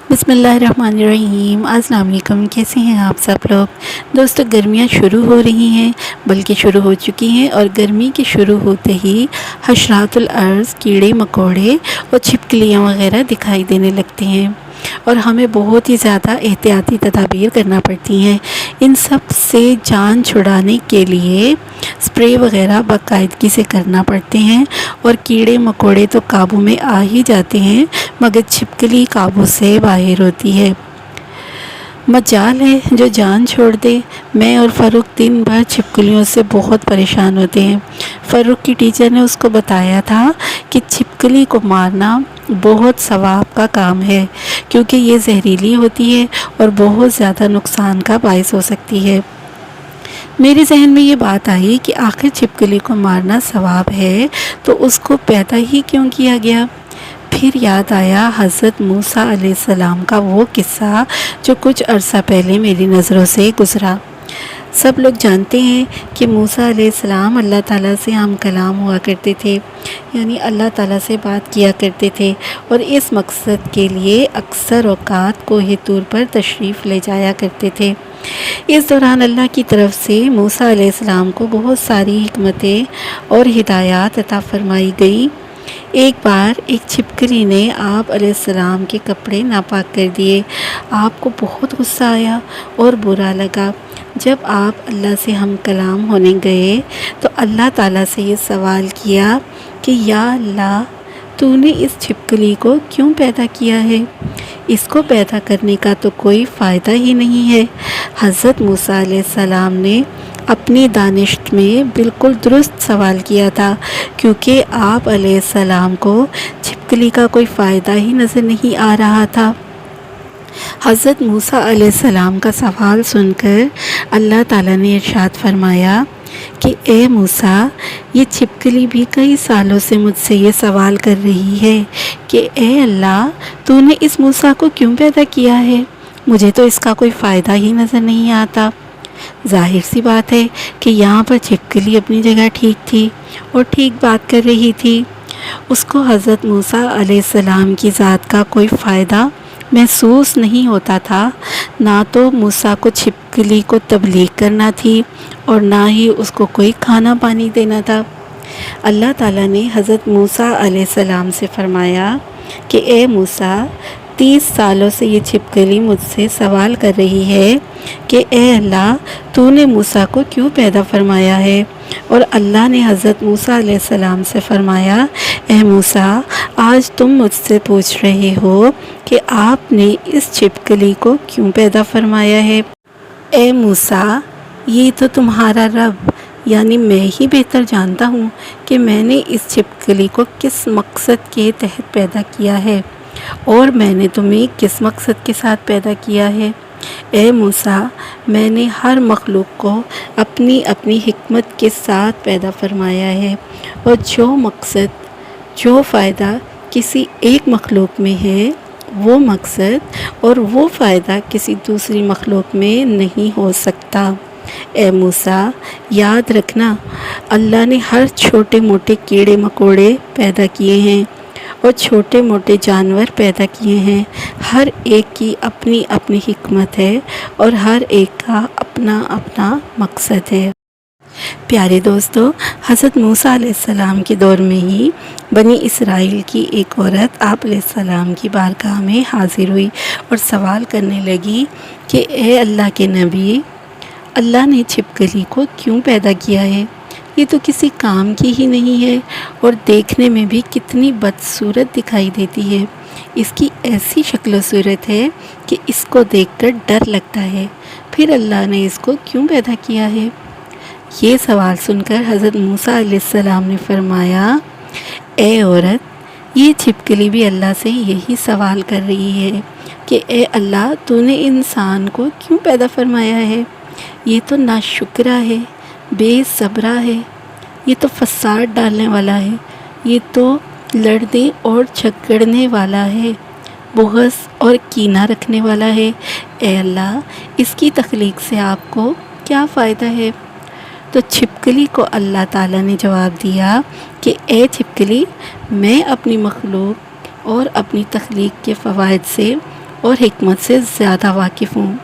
بسم اللہ الرحمن الرحیم۔ السلام علیکم، کیسے ہیں آپ سب لوگ؟ دوستو، گرمیاں شروع ہو رہی ہیں، بلکہ شروع ہو چکی ہیں، اور گرمی کے شروع ہوتے ہی حشرات الارض، کیڑے مکوڑے اور چھپکلیاں وغیرہ دکھائی دینے لگتے ہیں، اور ہمیں بہت ہی زیادہ احتیاطی تدابیر کرنا پڑتی ہیں۔ ان سب سے جان چھڑانے کے لیے اسپرے وغیرہ باقاعدگی سے کرنا پڑتے ہیں، اور کیڑے مکوڑے تو قابو میں آ ہی جاتے ہیں، مگر چھپکلی قابو سے باہر ہوتی ہے۔ مجال ہے جو جان چھوڑ دے۔ میں اور فاروق دن بھر چھپکلیوں سے بہت پریشان ہوتے ہیں۔ فاروق کی ٹیچر نے اس کو بتایا تھا کہ چھپکلی کو مارنا بہت ثواب کا کام ہے، کیونکہ یہ زہریلی ہوتی ہے اور بہت زیادہ نقصان کا باعث ہو سکتی ہے۔ میرے ذہن میں یہ بات آئی کہ آخر چھپکلی کو مارنا ثواب ہے تو اس کو پیدا ہی کیوں کیا گیا؟ پھر یاد آیا حضرت موسیٰ علیہ السلام کا وہ قصہ جو کچھ عرصہ پہلے میری نظروں سے گزرا۔ سب لوگ جانتے ہیں کہ موسیٰ علیہ السلام اللہ تعالیٰ سے ہم کلام ہوا کرتے تھے، یعنی اللہ تعالیٰ سے بات کیا کرتے تھے، اور اس مقصد کے لیے اکثر اوقات کوہ طور پر تشریف لے جایا کرتے تھے۔ اس دوران اللہ کی طرف سے موسیٰ علیہ السلام کو بہت ساری حکمتیں اور ہدایات عطا فرمائی گئی۔ ایک بار ایک چھپکلی نے آپ علیہ السلام کے کپڑے ناپاک کر دیے۔ آپ کو بہت غصہ آیا اور برا لگا۔ جب آپ اللہ سے ہم کلام ہونے گئے تو اللہ تعالیٰ سے یہ سوال کیا کہ یا اللہ، تو نے اس چھپکلی کو کیوں پیدا کیا ہے؟ اس کو پیدا کرنے کا تو کوئی فائدہ ہی نہیں ہے۔ حضرت موسیٰ علیہ السلام نے اپنی دانش میں بالکل درست سوال کیا تھا، کیونکہ آپ علیہ السلام کو چھپکلی کا کوئی فائدہ ہی نظر نہیں آ رہا تھا۔ حضرت موسیٰ علیہ السلام کا سوال سن کر اللہ تعالیٰ نے ارشاد فرمایا کہ اے موسیٰ، یہ چھپکلی بھی کئی سالوں سے مجھ سے یہ سوال کر رہی ہے کہ اے اللہ، تو نے اس موسیٰ کو کیوں پیدا کیا ہے؟ مجھے تو اس کا کوئی فائدہ ہی نظر نہیں آتا۔ ظاہر سی بات ہے کہ یہاں پر چھپکلی اپنی جگہ ٹھیک تھی اور ٹھیک بات کر رہی تھی۔ اس کو حضرت موسیٰ علیہ السلام کی ذات کا کوئی فائدہ محسوس نہیں ہوتا تھا۔ نہ تو موسیٰ کو چھپکلی کو تبلیغ کرنا تھی اور نہ ہی اس کو کوئی کھانا پانی دینا تھا۔ اللہ تعالیٰ نے حضرت موسیٰ علیہ السلام سے فرمایا کہ اے موسیٰ، 30 سالوں سے یہ چھپکلی مجھ سے سوال کر رہی ہے کہ اے اللہ، تو نے موسیٰ کو کیوں پیدا فرمایا ہے؟ اور اللہ نے حضرت موسیٰ علیہ السلام سے فرمایا، اے موسیٰ، آج تم مجھ سے پوچھ رہے ہو کہ آپ نے اس چھپکلی کو کیوں پیدا فرمایا ہے۔ اے موسیٰ، یہ تو تمہارا رب یعنی میں ہی بہتر جانتا ہوں کہ میں نے اس چھپکلی کو کس مقصد کے تحت پیدا کیا ہے، اور میں نے تمہیں کس مقصد کے ساتھ پیدا کیا ہے۔ اے موسیٰ، میں نے ہر مخلوق کو اپنی اپنی حکمت کے ساتھ پیدا فرمایا ہے، اور جو مقصد، جو فائدہ کسی ایک مخلوق میں ہے، وہ مقصد اور وہ فائدہ کسی دوسری مخلوق میں نہیں ہو سکتا۔ اے موسیٰ، یاد رکھنا، اللہ نے ہر چھوٹے موٹے کیڑے مکوڑے پیدا کیے ہیں اور چھوٹے موٹے جانور پیدا کیے ہیں۔ ہر ایک کی اپنی اپنی حکمت ہے اور ہر ایک کا اپنا اپنا مقصد ہے۔ پیارے دوستو، حضرت موسیٰ علیہ السلام کے دور میں ہی بنی اسرائیل کی ایک عورت آپ علیہ السلام کی بارگاہ میں حاضر ہوئی اور سوال کرنے لگی کہ اے اللہ کے نبی، اللہ نے چھپکلی کو کیوں پیدا کیا ہے؟ یہ تو کسی کام کی ہی نہیں ہے اور دیکھنے میں بھی کتنی بدصورت دکھائی دیتی ہے۔ اس کی ایسی شکل و صورت ہے کہ اس کو دیکھ کر ڈر لگتا ہے، پھر اللہ نے اس کو کیوں پیدا کیا ہے؟ یہ سوال سن کر حضرت موسیٰ علیہ السلام نے فرمایا، اے عورت، یہ چھپکلی بھی اللہ سے یہی سوال کر رہی ہے کہ اے اللہ، تو نے انسان کو کیوں پیدا فرمایا ہے؟ یہ تو ناشکرا ہے، بے صبرا ہے، یہ تو فساد ڈالنے والا ہے، یہ تو لڑنے اور جھگڑنے والا ہے، بغض اور کینہ رکھنے والا ہے۔ اے اللہ، اس کی تخلیق سے آپ کو کیا فائدہ ہے؟ تو چھپکلی کو اللہ تعالیٰ نے جواب دیا کہ اے چھپکلی، میں اپنی مخلوق اور اپنی تخلیق کے فوائد سے اور حکمت سے زیادہ واقف ہوں۔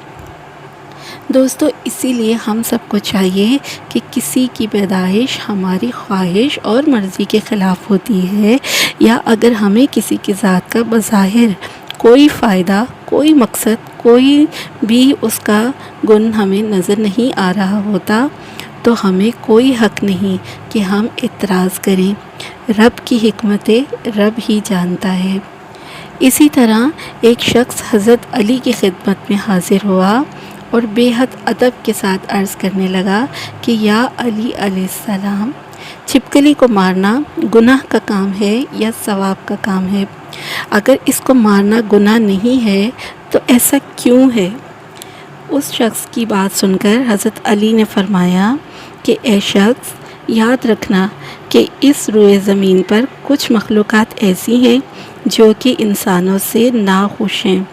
دوستو، اسی لیے ہم سب کو چاہیے کہ کسی کی پیدائش ہماری خواہش اور مرضی کے خلاف ہوتی ہے، یا اگر ہمیں کسی کی ذات کا بظاہر کوئی فائدہ، کوئی مقصد، کوئی بھی اس کا گن ہمیں نظر نہیں آ رہا ہوتا، تو ہمیں کوئی حق نہیں کہ ہم اعتراض کریں۔ رب کی حکمتیں رب ہی جانتا ہے۔ اسی طرح ایک شخص حضرت علی کی خدمت میں حاضر ہوا اور بے حد ادب کے ساتھ عرض کرنے لگا کہ یا علی علیہ السلام، چھپکلی کو مارنا گناہ کا کام ہے یا ثواب کا کام ہے؟ اگر اس کو مارنا گناہ نہیں ہے تو ایسا کیوں ہے؟ اس شخص کی بات سن کر حضرت علی نے فرمایا کہ اے شخص، یاد رکھنا کہ اس روئے زمین پر کچھ مخلوقات ایسی ہیں جو کہ انسانوں سے ناخوش ہیں،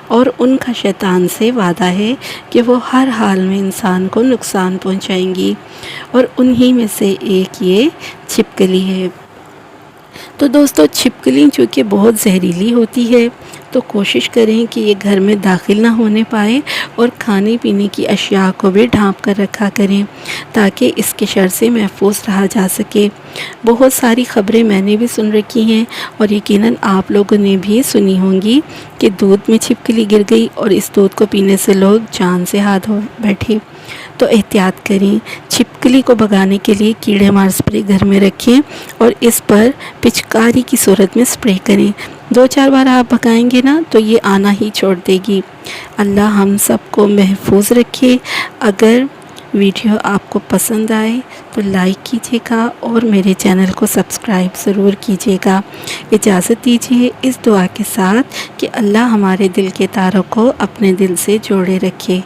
اور ان کا شیطان سے وعدہ ہے کہ وہ ہر حال میں انسان کو نقصان پہنچائیں گی، اور انہی میں سے ایک یہ چھپکلی ہے۔ تو دوستو، چھپکلی چونکہ بہت زہریلی ہوتی ہے، تو کوشش کریں کہ یہ گھر میں داخل نہ ہونے پائے، اور کھانے پینے کی اشیاء کو بھی ڈھانپ کر رکھا کریں تاکہ اس کے شر سے محفوظ رہا جا سکے۔ بہت ساری خبریں میں نے بھی سن رکھی ہیں، اور یقیناً آپ لوگوں نے بھی سنی ہوں گی کہ دودھ میں چھپکلی گر گئی اور اس دودھ کو پینے سے لوگ جان سے ہاتھ دھو بیٹھے۔ تو احتیاط کریں۔ چھپکلی کو بھگانے کے لیے کیڑے مار سپرے گھر میں رکھیں اور اس پر پچکاری کی صورت میں سپرے کریں۔ 2-4 بار آپ بھگائیں گے نا تو یہ آنا ہی چھوڑ دے گی۔ اللہ ہم سب کو محفوظ رکھے۔ اگر ویڈیو آپ کو پسند آئے تو لائک کیجیے گا اور میرے چینل کو سبسکرائب ضرور کیجیے گا۔ اجازت دیجیے اس دعا کے ساتھ کہ اللہ ہمارے دل کے تاروں کو اپنے دل سے جوڑے رکھے۔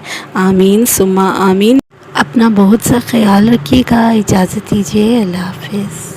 آمین ثم آمین۔ اپنا بہت سا خیال رکھیے گا۔ اجازت دیجیے۔ اللہ حافظ۔